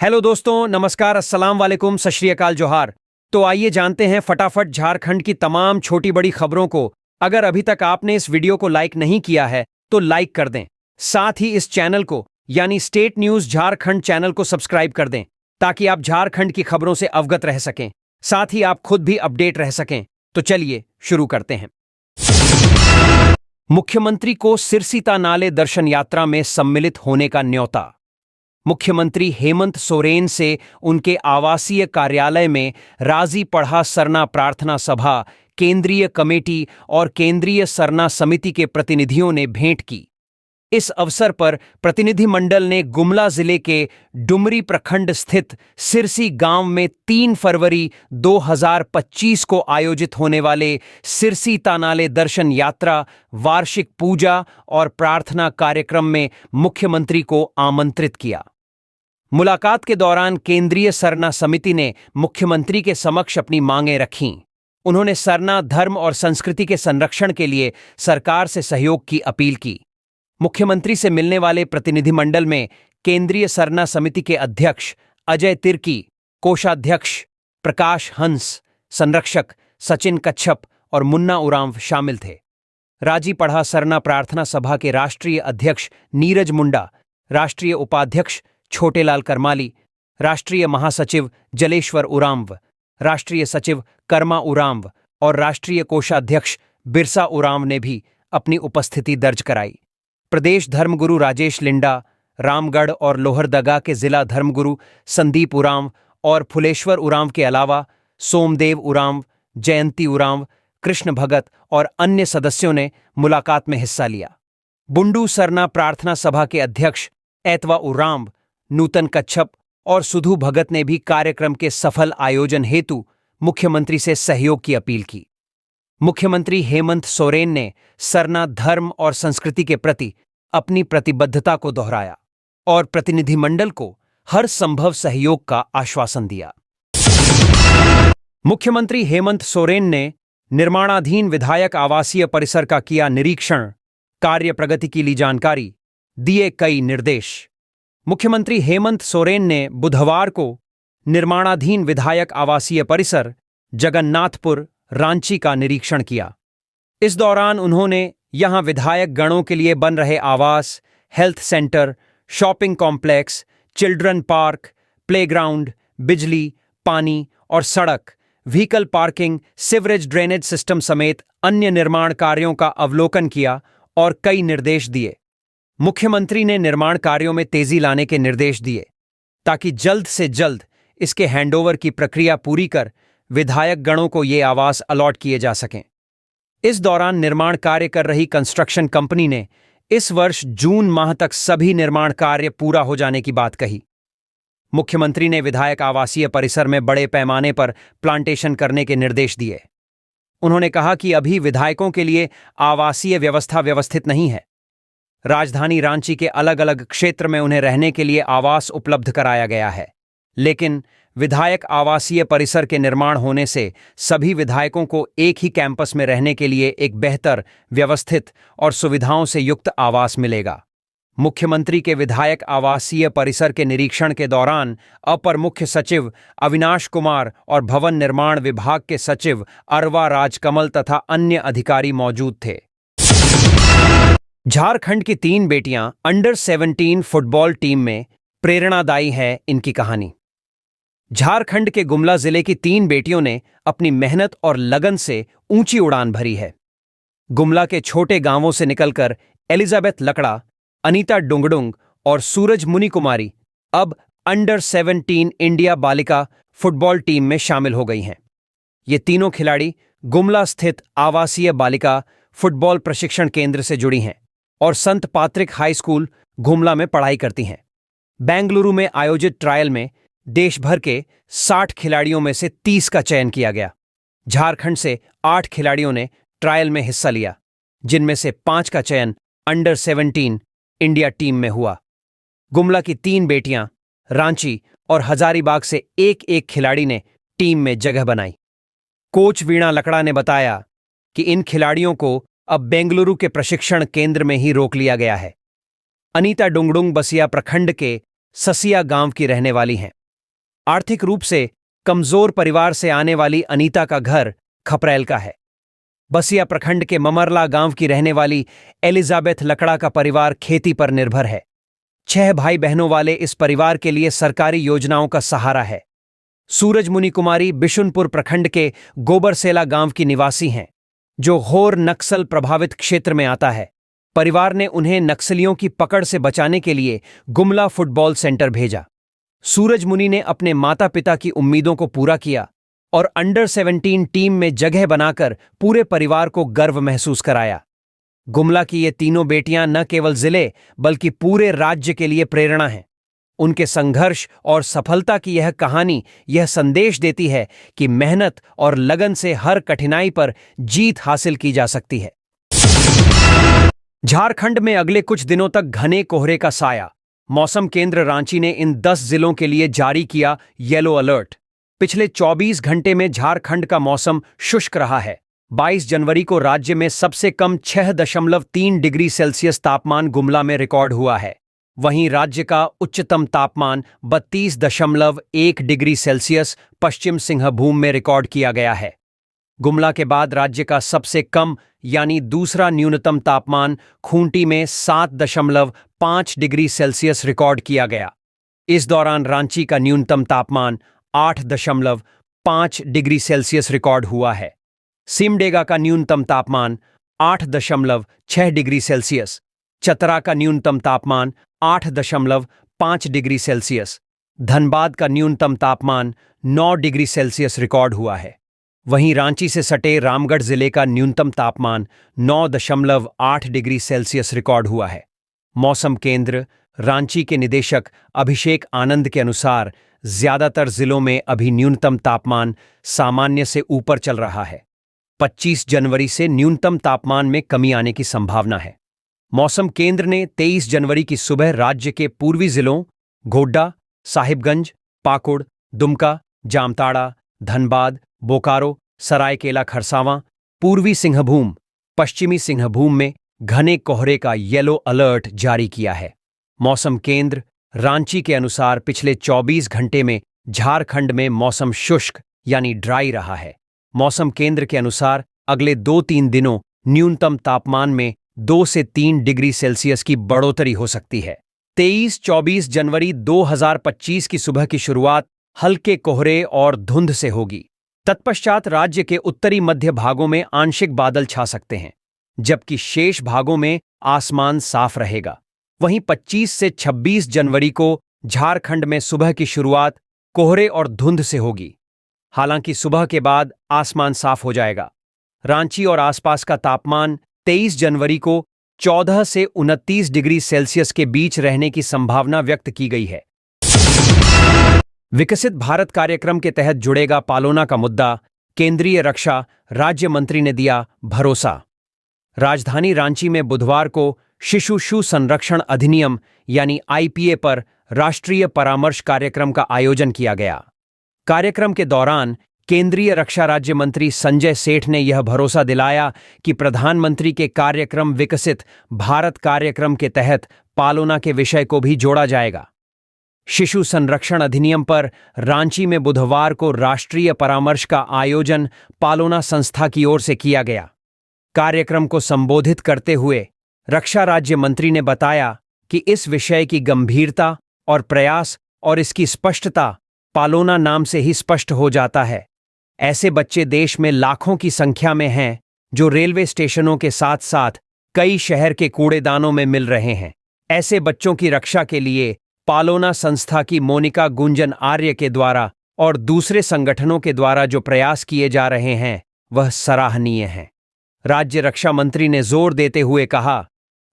Hello दोस्तों, नमस्कार, अस्सलाम वालेकुम, सत श्री अकाल, जोहार। तो आइए जानते हैं फटाफट झारखंड की तमाम छोटी बड़ी खबरों को। अगर अभी तक आपने इस वीडियो को लाइक नहीं किया है तो लाइक कर दें। साथ ही इस चैनल को यानी स्टेट न्यूज झारखंड चैनल को सब्सक्राइब कर दें ताकि आप झारखंड की खबरों से अवगत रह सकें, साथ ही आप खुद भी अपडेट रह सकें। तो चलिए शुरू करते हैं। मुख्यमंत्री को सिरसीता नाले दर्शन यात्रा में सम्मिलित होने का न्योता। मुख्यमंत्री हेमंत सोरेन से उनके आवासीय कार्यालय में राजी पढ़ा सरना प्रार्थना सभा, केंद्रीय कमेटी और केंद्रीय सरना समिति के प्रतिनिधियों ने भेंट की। इस अवसर पर प्रतिनिधिमंडल ने गुमला जिले के डुमरी प्रखंड स्थित सिरसी गांव में 3 फरवरी 2025 को आयोजित होने वाले सिरसी तानाले दर्शन यात्रा, वार्षिक पूजा और प्रार्थना कार्यक्रम में मुख्यमंत्री को आमंत्रित किया। मुलाकात के दौरान केंद्रीय सरना समिति ने मुख्यमंत्री के समक्ष अपनी मांगें रखीं। उन्होंने सरना धर्म और संस्कृति के संरक्षण के लिए सरकार से सहयोग की अपील की। मुख्यमंत्री से मिलने वाले प्रतिनिधिमंडल में केंद्रीय सरना समिति के अध्यक्ष अजय तिर्की, कोषाध्यक्ष प्रकाश हंस, संरक्षक सचिन कच्छप और मुन्ना उरांव शामिल थे। राजी पढ़ा सरना प्रार्थना सभा के राष्ट्रीय अध्यक्ष नीरज मुंडा, राष्ट्रीय उपाध्यक्ष छोटेलाल करमाली, राष्ट्रीय महासचिव जलेश्वर उरांव, राष्ट्रीय सचिव कर्मा उरांव और राष्ट्रीय कोषाध्यक्ष बिरसा उरांव ने भी अपनी उपस्थिति दर्ज कराई। प्रदेश धर्मगुरु राजेश लिंडा, रामगढ़ और लोहरदगा के जिला धर्मगुरु संदीप उरांव और फुलेश्वर उरांव के अलावा सोमदेव उरांव, जयंती उरांव, कृष्ण भगत और अन्य सदस्यों ने मुलाकात में हिस्सा लिया। बुंडू सरना प्रार्थना सभा के अध्यक्ष ऐतवा उरांव, नूतन कच्छप और सुधु भगत ने भी कार्यक्रम के सफल आयोजन हेतु मुख्यमंत्री से सहयोग की अपील की। मुख्यमंत्री हेमंत सोरेन ने सरना धर्म और संस्कृति के प्रति अपनी प्रतिबद्धता को दोहराया और प्रतिनिधिमंडल को हर संभव सहयोग का आश्वासन दिया। मुख्यमंत्री हेमंत सोरेन ने निर्माणाधीन विधायक आवासीय परिसर का किया निरीक्षण, कार्य प्रगति की ली जानकारी, दिए कई निर्देश। मुख्यमंत्री हेमंत सोरेन ने बुधवार को निर्माणाधीन विधायक आवासीय परिसर जगन्नाथपुर, रांची का निरीक्षण किया। इस दौरान उन्होंने यहां विधायक गणों के लिए बन रहे आवास, health centre, shopping complex, children park, playground, बिजली, पानी और सड़क, vehicle parking, sewerage drainage system समेत अन्य निर्माण कार्यों का अवलोकन किया और कई निर्देश दिए। मुख्यमंत्री ने निर्माण कार्यों में तेजी लाने के निर्देश दिए ताकि जल्द से जल्द इसके हैंडओवर की प्रक्रिया पूरी कर विधायक गणों को ये आवास अलॉट किए जा सकें। इस दौरान निर्माण कार्य कर रही कंस्ट्रक्शन कंपनी ने इस वर्ष जून माह तक सभी निर्माण कार्य पूरा हो जाने की बात कही। मुख्यमंत्री ने विधायक आवासीय परिसर में बड़े पैमाने पर प्लांटेशन करने के निर्देश दिए। उन्होंने कहा कि अभी विधायकों के लिए आवासीय व्यवस्था व्यवस्थित नहीं है। राजधानी रांची के अलग अलग क्षेत्र में उन्हें रहने के लिए आवास उपलब्ध कराया गया है, लेकिन विधायक आवासीय परिसर के निर्माण होने से सभी विधायकों को एक ही कैंपस में रहने के लिए एक बेहतर, व्यवस्थित और सुविधाओं से युक्त आवास मिलेगा। मुख्यमंत्री के विधायक आवासीय परिसर के निरीक्षण के दौरान अपर मुख्य सचिव अविनाश कुमार और भवन निर्माण विभाग के सचिव अरवा राजकमल तथा अन्य अधिकारी मौजूद थे। झारखंड की 3 बेटियां अंडर 17 फुटबॉल टीम में, प्रेरणादायी है इनकी कहानी। झारखंड के गुमला जिले की 3 बेटियों ने अपनी मेहनत और लगन से ऊंची उड़ान भरी है। गुमला के छोटे गांवों से निकलकर एलिजाबेथ लकड़ा, अनीता डुंगडुंग और सूरज मुनि कुमारी अब अंडर 17 इंडिया बालिका फुटबॉल टीम में शामिल हो गई हैं। ये तीनों खिलाड़ी गुमला स्थित आवासीय बालिका फुटबॉल प्रशिक्षण केंद्र से जुड़ी हैं और संत पात्रिक हाई स्कूल गुमला में पढ़ाई करती हैं। बेंगलुरु में आयोजित ट्रायल में देश भर के 60 खिलाड़ियों में से 30 का चयन किया गया। झारखंड से 8 खिलाड़ियों ने ट्रायल में हिस्सा लिया, जिनमें से 5 का चयन अंडर 17 इंडिया टीम में हुआ। गुमला की 3 बेटियां, रांची और हजारीबाग से एक खिलाड़ी ने टीम में जगह बनाई। कोच वीणा लकड़ा ने बताया कि इन खिलाड़ियों को अब बेंगलुरु के प्रशिक्षण केंद्र में ही रोक लिया गया है। अनीता डुंगडुंग बसिया प्रखंड के ससिया गांव की रहने वाली हैं। आर्थिक रूप से कमजोर परिवार से आने वाली अनीता का घर खपरैल का है। बसिया प्रखंड के ममरला गांव की रहने वाली एलिजाबेथ लकड़ा का परिवार खेती पर निर्भर है। 6 भाई बहनों वाले इस परिवार के लिए सरकारी योजनाओं का सहारा है। सूरजमुनि कुमारी बिशुनपुर प्रखंड के गोबरसेला गांव की निवासी हैं, जो घोर नक्सल प्रभावित क्षेत्र में आता है। परिवार ने उन्हें नक्सलियों की पकड़ से बचाने के लिए गुमला फुटबॉल सेंटर भेजा। सूरजमुनि ने अपने माता पिता की उम्मीदों को पूरा किया और अंडर 17 टीम में जगह बनाकर पूरे परिवार को गर्व महसूस कराया। गुमला की ये तीनों बेटियां न केवल जिले बल्कि पूरे राज्य के लिए प्रेरणा हैं। उनके संघर्ष और सफलता की यह कहानी यह संदेश देती है कि मेहनत और लगन से हर कठिनाई पर जीत हासिल की जा सकती है। झारखंड में अगले कुछ दिनों तक घने कोहरे का साया। मौसम केंद्र रांची ने इन 10 जिलों के लिए जारी किया येलो अलर्ट। पिछले 24 घंटे में झारखंड का मौसम शुष्क रहा है। 22 जनवरी को राज्य में सबसे कम 6.3 डिग्री सेल्सियस तापमान गुमला में रिकॉर्ड हुआ है। वहीं राज्य का उच्चतम तापमान 32.1 डिग्री सेल्सियस पश्चिम सिंहभूम में रिकॉर्ड किया गया है। गुमला के बाद राज्य का सबसे कम यानी दूसरा न्यूनतम तापमान खूंटी में 7.5 डिग्री सेल्सियस रिकॉर्ड किया गया। इस दौरान रांची का न्यूनतम तापमान 8.5 डिग्री सेल्सियस रिकॉर्ड हुआ है। सिमडेगा का न्यूनतम तापमान 8.6 डिग्री सेल्सियस, चतरा का न्यूनतम तापमान 8.5 डिग्री सेल्सियस, धनबाद का न्यूनतम तापमान 9 डिग्री सेल्सियस रिकॉर्ड हुआ है। वहीं रांची से सटे रामगढ़ जिले का न्यूनतम तापमान 9.8 डिग्री सेल्सियस रिकॉर्ड हुआ है। मौसम केंद्र रांची के निदेशक अभिषेक आनंद के अनुसार ज्यादातर जिलों में अभी न्यूनतम तापमान सामान्य से ऊपर चल रहा है। 25 जनवरी से न्यूनतम तापमान में कमी आने की संभावना है। मौसम केंद्र ने 23 जनवरी की सुबह राज्य के पूर्वी जिलों गोड्डा, साहिबगंज, पाकुड़, दुमका, जामताड़ा, धनबाद, बोकारो, सरायकेला खरसावां, पूर्वी सिंहभूम, पश्चिमी सिंहभूम में घने कोहरे का येलो अलर्ट जारी किया है। मौसम केंद्र रांची के अनुसार पिछले 24 घंटे में झारखंड में मौसम शुष्क यानी ड्राई रहा है। मौसम केंद्र के अनुसार अगले 2-3 दिनों न्यूनतम तापमान में 2 से 3 डिग्री सेल्सियस की बढ़ोतरी हो सकती है। 23-24 जनवरी 2025 की सुबह की शुरुआत हल्के कोहरे और धुंध से होगी। तत्पश्चात राज्य के उत्तरी मध्य भागों में आंशिक बादल छा सकते हैं, जबकि शेष भागों में आसमान साफ रहेगा। वहीं 25 से 26 जनवरी को झारखंड में सुबह की शुरुआत कोहरे और धुंध से होगी। हालांकि सुबह के बाद आसमान साफ हो जाएगा। रांची और आसपास का तापमान 23 जनवरी को 14 से 29 डिग्री सेल्सियस के बीच रहने की संभावना व्यक्त की गई है। विकसित भारत कार्यक्रम के तहत जुड़ेगा पालोना का मुद्दा, केंद्रीय रक्षा राज्य मंत्री ने दिया भरोसा। राजधानी रांची में बुधवार को शिशु संरक्षण अधिनियम यानी आईपीए पर राष्ट्रीय परामर्श कार्यक्रम का आयोजन किया गया। कार्यक्रम के दौरान केंद्रीय रक्षा राज्य मंत्री संजय सेठ ने यह भरोसा दिलाया कि प्रधानमंत्री के कार्यक्रम विकसित भारत कार्यक्रम के तहत पालोना के विषय को भी जोड़ा जाएगा। शिशु संरक्षण अधिनियम पर रांची में बुधवार को राष्ट्रीय परामर्श का आयोजन पालोना संस्था की ओर से किया गया। कार्यक्रम को संबोधित करते हुए रक्षा राज्य मंत्री ने बताया कि इस विषय की गंभीरता और प्रयास और इसकी स्पष्टता पालोना नाम से ही स्पष्ट हो जाता है। ऐसे बच्चे देश में लाखों की संख्या में हैं जो रेलवे स्टेशनों के साथ साथ कई शहर के कूड़ेदानों में मिल रहे हैं। ऐसे बच्चों की रक्षा के लिए पालोना संस्था की मोनिका गुंजन आर्य के द्वारा और दूसरे संगठनों के द्वारा जो प्रयास किए जा रहे हैं वह सराहनीय हैं। राज्य रक्षा मंत्री ने जोर देते हुए कहा,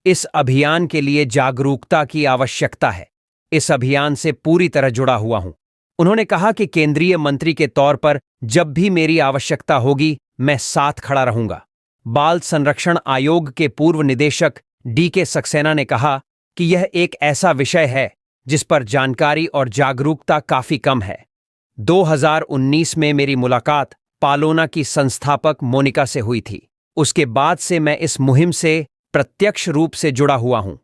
इस अभियान के लिए जागरूकता की आवश्यकता है। इस अभियान से पूरी तरह जुड़ा हुआ हूं। उन्होंने कहा कि केंद्रीय मंत्री के तौर पर जब भी मेरी आवश्यकता होगी मैं साथ खड़ा रहूंगा। बाल संरक्षण आयोग के पूर्व निदेशक DK सक्सेना ने कहा कि यह एक ऐसा विषय है जिस पर जानकारी और जागरूकता काफी कम है। 2019 में मेरी मुलाकात पालोना की संस्थापक मोनिका से हुई थी। उसके बाद से मैं इस मुहिम से प्रत्यक्ष रूप से जुड़ा हुआ हूं।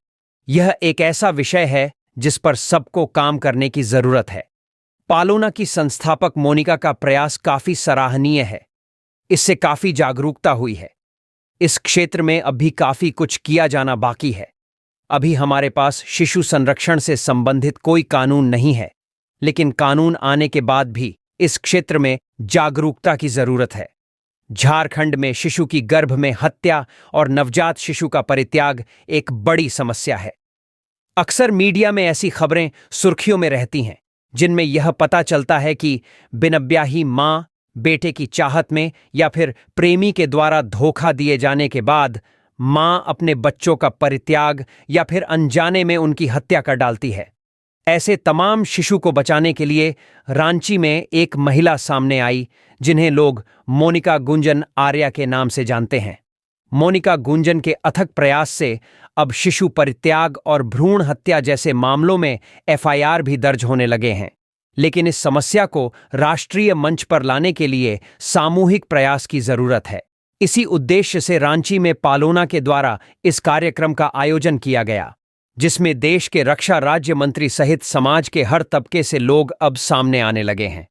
यह एक ऐसा विषय है जिस पर सबको काम करने की जरूरत है। पालोना की संस्थापक मोनिका का प्रयास काफी सराहनीय है। इससे काफी जागरूकता हुई है। इस क्षेत्र में अभी काफी कुछ किया जाना बाकी है। अभी हमारे पास शिशु संरक्षण से संबंधित कोई कानून नहीं है, लेकिन कानून आने के बाद भी इस क्षेत्र में जागरूकता की जरूरत है। झारखंड में शिशु की गर्भ में हत्या और नवजात शिशु का परित्याग एक बड़ी समस्या है। अक्सर मीडिया में ऐसी खबरें सुर्खियों में रहती हैं, जिनमें यह पता चलता है कि बिना ब्याही मां बेटे की चाहत में या फिर प्रेमी के द्वारा धोखा दिए जाने के बाद मां अपने बच्चों का परित्याग या फिर अनजाने में उनकी हत्या कर डालती है। ऐसे तमाम शिशु को बचाने के लिए रांची में एक महिला सामने आई, जिन्हें लोग मोनिका गुंजन आर्या के नाम से जानते हैं। मोनिका गुंजन के अथक प्रयास से अब शिशु परित्याग और भ्रूण हत्या जैसे मामलों में एफआईआर भी दर्ज होने लगे हैं। लेकिन इस समस्या को राष्ट्रीय मंच पर लाने के लिए सामूहिक प्रयास की जरूरत है। इसी उद्देश्य से रांची में पालोना के द्वारा इस कार्यक्रम का आयोजन किया गया, जिसमें देश के रक्षा राज्य मंत्री सहित समाज के हर तबके से लोग अब सामने आने लगे हैं।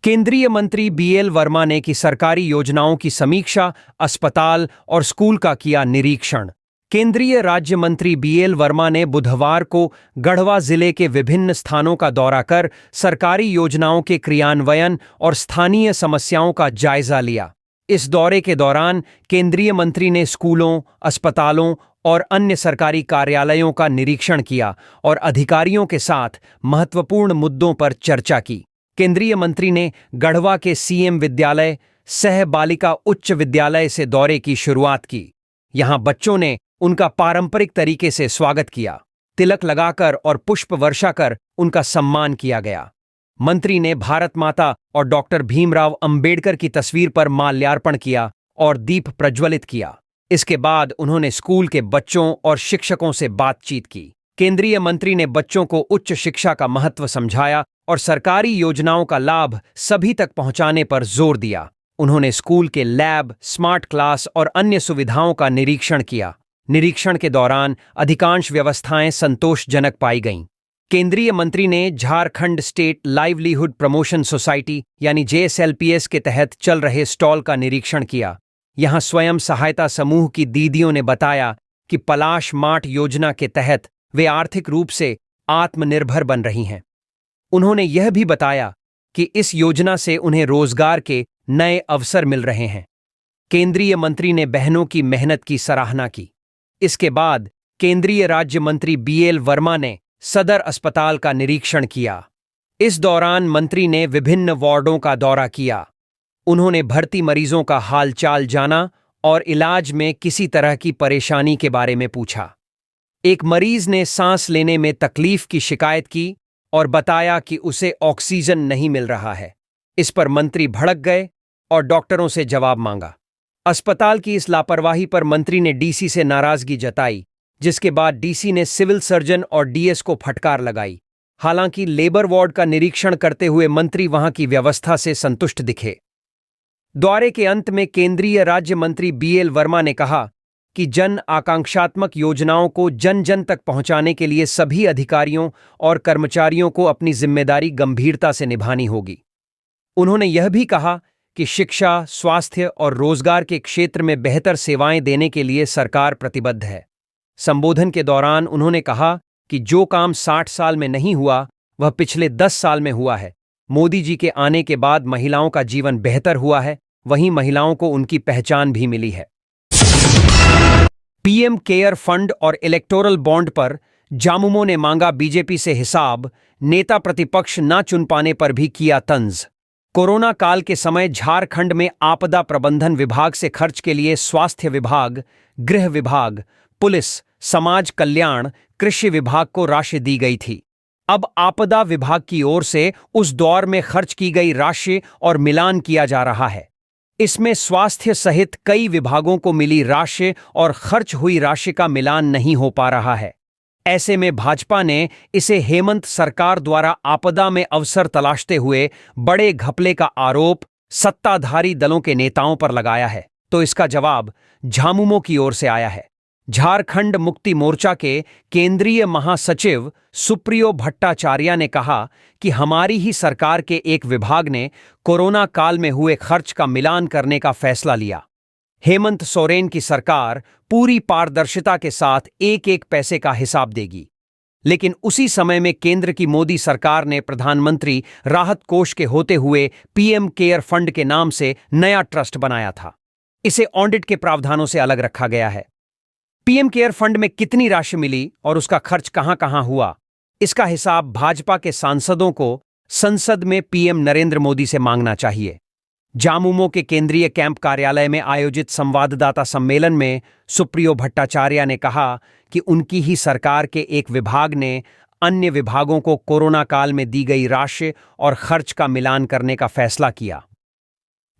केंद्रीय मंत्री बीएल वर्मा ने की सरकारी योजनाओं की समीक्षा, अस्पताल और स्कूल का किया निरीक्षण। केंद्रीय राज्य मंत्री बीएल वर्मा ने बुधवार को गढ़वा जिले के विभिन्न स्थानों का दौरा कर सरकारी योजनाओं के क्रियान्वयन और स्थानीय समस्याओं का जायजा लिया। इस दौरे के दौरान केंद्रीय मंत्री ने स्कूलों, अस्पतालों और अन्य सरकारी कार्यालयों का निरीक्षण किया और अधिकारियों के साथ महत्वपूर्ण मुद्दों पर चर्चा की। केंद्रीय मंत्री ने गढ़वा के सीएम विद्यालय सह बालिका उच्च विद्यालय से दौरे की शुरुआत की। यहां बच्चों ने उनका पारंपरिक तरीके से स्वागत किया। तिलक लगाकर और पुष्प वर्षा कर उनका सम्मान किया गया। मंत्री ने भारत माता और डॉक्टर भीमराव अंबेडकर की तस्वीर पर माल्यार्पण किया और दीप प्रज्वलित किया। इसके बाद उन्होंने स्कूल के बच्चों और शिक्षकों से बातचीत की। केंद्रीय मंत्री ने बच्चों को उच्च शिक्षा का महत्व समझाया और सरकारी योजनाओं का लाभ सभी तक पहुंचाने पर जोर दिया। उन्होंने स्कूल के लैब, स्मार्ट क्लास और अन्य सुविधाओं का निरीक्षण किया। निरीक्षण के दौरान अधिकांश व्यवस्थाएं संतोषजनक पाई गईं। केंद्रीय मंत्री ने Jharkhand state livelihood promotion society यानी JSLPS के तहत चल रहे स्टॉल का निरीक्षण किया। यहां स्वयं सहायता समूह की दीदियों ने बताया कि पलाश मार्ट योजना के तहत वे आर्थिक रूप से आत्मनिर्भर बन रही हैं। उन्होंने यह भी बताया कि इस योजना से उन्हें रोजगार के नए अवसर मिल रहे हैं। केंद्रीय मंत्री ने बहनों की मेहनत की सराहना की। इसके बाद केंद्रीय राज्य मंत्री बीएल वर्मा ने सदर अस्पताल का निरीक्षण किया। इस दौरान मंत्री ने विभिन्न वार्डों का दौरा किया। उन्होंने भर्ती मरीजों का हालचाल जाना और इलाज में किसी तरह की परेशानी के बारे में पूछा। एक मरीज ने सांस लेने में तकलीफ की शिकायत की और बताया कि उसे ऑक्सीजन नहीं मिल रहा है। इस पर मंत्री भड़क गए और डॉक्टरों से जवाब मांगा। अस्पताल की इस लापरवाही पर मंत्री ने डीसी से नाराजगी जताई, जिसके बाद डीसी ने सिविल सर्जन और डीएस को फटकार लगाई। हालांकि लेबर वार्ड का निरीक्षण करते हुए मंत्री वहां की व्यवस्था से संतुष्ट दिखे। दौरे के अंत में केंद्रीय राज्य मंत्री बीएल वर्मा ने कहा कि जन आकांक्षात्मक योजनाओं को जन जन तक पहुंचाने के लिए सभी अधिकारियों और कर्मचारियों को अपनी जिम्मेदारी गंभीरता से निभानी होगी। उन्होंने यह भी कहा कि शिक्षा, स्वास्थ्य और रोजगार के क्षेत्र में बेहतर सेवाएं देने के लिए सरकार प्रतिबद्ध है। संबोधन के दौरान उन्होंने कहा कि जो काम 60 साल में नहीं हुआ, वह पिछले 10 साल में हुआ है। मोदी जी के आने के बाद महिलाओं का जीवन बेहतर हुआ है, वहीं महिलाओं को उनकी पहचान भी मिली है। पीएम केयर फंड और इलेक्टोरल बॉन्ड पर जामुमो ने मांगा बीजेपी से हिसाब, नेता प्रतिपक्ष न चुन पाने पर भी किया तंज। कोरोना काल के समय झारखंड में आपदा प्रबंधन विभाग से खर्च के लिए स्वास्थ्य विभाग, गृह विभाग, पुलिस, समाज कल्याण, कृषि विभाग को राशि दी गई थी। अब आपदा विभाग की ओर से उस दौर में खर्च की गई राशि और मिलान किया जा रहा है। इसमें स्वास्थ्य सहित कई विभागों को मिली राशि और खर्च हुई राशि का मिलान नहीं हो पा रहा है। ऐसे में भाजपा ने इसे हेमंत सरकार द्वारा आपदा में अवसर तलाशते हुए बड़े घपले का आरोप सत्ताधारी दलों के नेताओं पर लगाया है, तो इसका जवाब झामुमो की ओर से आया है। झारखंड मुक्ति मोर्चा के केंद्रीय महासचिव सुप्रियो भट्टाचार्य ने कहा कि हमारी ही सरकार के एक विभाग ने कोरोना काल में हुए खर्च का मिलान करने का फैसला लिया। हेमंत सोरेन की सरकार पूरी पारदर्शिता के साथ एक एक पैसे का हिसाब देगी, लेकिन उसी समय में केंद्र की मोदी सरकार ने प्रधानमंत्री राहत कोष के होते हुए पीएम केयर फंड के नाम से नया ट्रस्ट बनाया था। इसे ऑडिट के प्रावधानों से अलग रखा गया है। पीएम केयर फंड में कितनी राशि मिली और उसका खर्च कहां कहां हुआ, इसका हिसाब भाजपा के सांसदों को संसद में पीएम नरेंद्र मोदी से मांगना चाहिए। झामुमो के केंद्रीय कैंप कार्यालय में आयोजित संवाददाता सम्मेलन में सुप्रियो भट्टाचार्य ने कहा कि उनकी ही सरकार के एक विभाग ने अन्य विभागों को कोरोना काल में दी गई राशि और खर्च का मिलान करने का फैसला किया।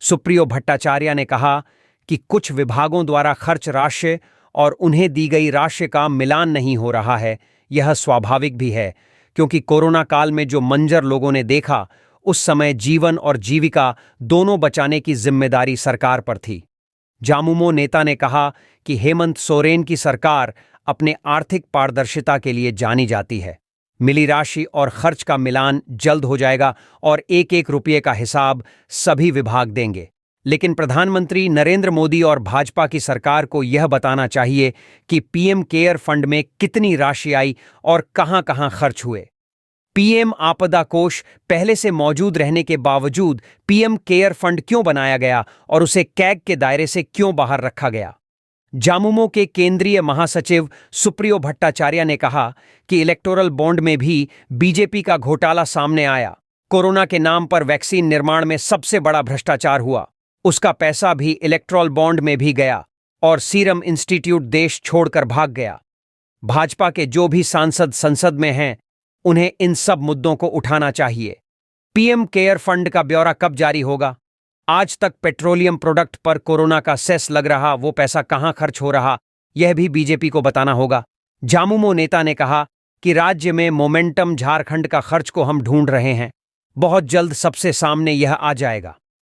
सुप्रियो भट्टाचार्य ने कहा कि कुछ विभागों द्वारा खर्च राशि और उन्हें दी गई राशि का मिलान नहीं हो रहा है। यह स्वाभाविक भी है, क्योंकि कोरोना काल में जो मंजर लोगों ने देखा, उस समय जीवन और जीविका दोनों बचाने की जिम्मेदारी सरकार पर थी। झामुमो नेता ने कहा कि हेमंत सोरेन की सरकार अपने आर्थिक पारदर्शिता के लिए जानी जाती है। मिली राशि और खर्च का मिलान जल्द हो जाएगा और एक एक रुपये का हिसाब सभी विभाग देंगे। लेकिन प्रधानमंत्री नरेंद्र मोदी और भाजपा की सरकार को यह बताना चाहिए कि पीएम केयर फंड में कितनी राशि आई और कहां कहां खर्च हुए। पीएम आपदा कोष पहले से मौजूद रहने के बावजूद पीएम केयर फंड क्यों बनाया गया और उसे कैग के दायरे से क्यों बाहर रखा गया। झामुमो के केंद्रीय महासचिव सुप्रियो भट्टाचार्य ने कहा कि इलेक्टोरल बॉन्ड में भी बीजेपी का घोटाला सामने आया। कोरोना के नाम पर वैक्सीन निर्माण में सबसे बड़ा भ्रष्टाचार हुआ। उसका पैसा भी इलेक्टोरल बॉन्ड में भी गया और सीरम इंस्टीट्यूट देश छोड़कर भाग गया। भाजपा के जो भी सांसद संसद में हैं, उन्हें इन सब मुद्दों को उठाना चाहिए। पीएम केयर फंड का ब्यौरा कब जारी होगा? आज तक पेट्रोलियम प्रोडक्ट पर कोरोना का सेस लग रहा, वो पैसा कहां खर्च हो रहा, यह भी बीजेपी को बताना होगा। झामुमो नेता ने कहा कि राज्य में मोमेंटम झारखंड का खर्च को हम ढूंढ रहे हैं, बहुत जल्द सबसे सामने यह आ जाएगा।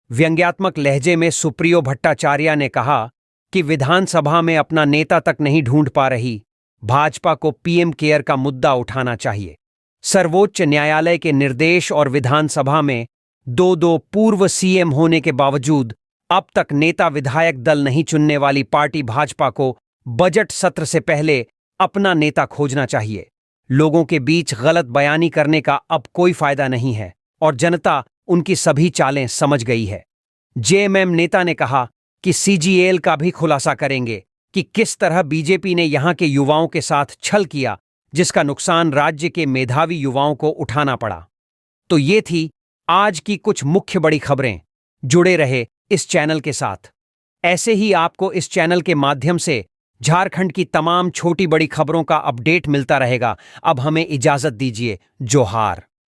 व्यंग्यात्मक लहजे में सुप्रियो भट्टाचार्य ने कहा कि विधानसभा में अपना नेता तक नहीं ढूंढ पा रही, भाजपा को पीएम केयर का मुद्दा उठाना चाहिए। सर्वोच्च न्यायालय के निर्देश और विधानसभा में दो पूर्व सीएम होने के बावजूद अब तक नेता विधायक दल नहीं चुनने वाली पार्टी भाजपा को बजट सत्र से पहले अपना नेता खोजना चाहिए। लोगों के बीच गलत बयानी करने का अब कोई फायदा नहीं है और जनता उनकी सभी चालें समझ गई है। जेएमएम नेता ने कहा कि सीजीएल का भी खुलासा करेंगे कि किस तरह बीजेपी ने यहां के युवाओं के साथ छल किया, जिसका नुकसान राज्य के मेधावी युवाओं को उठाना पड़ा। तो ये थी आज की कुछ मुख्य बड़ी खबरें। जुड़े रहे इस चैनल के साथ। ऐसे ही आपको इस चैनल के माध्यम से झारखंड की तमाम छोटी बड़ी खबरों का अपडेट मिलता रहेगा। अब हमें इजाजत दीजिए। जोहार।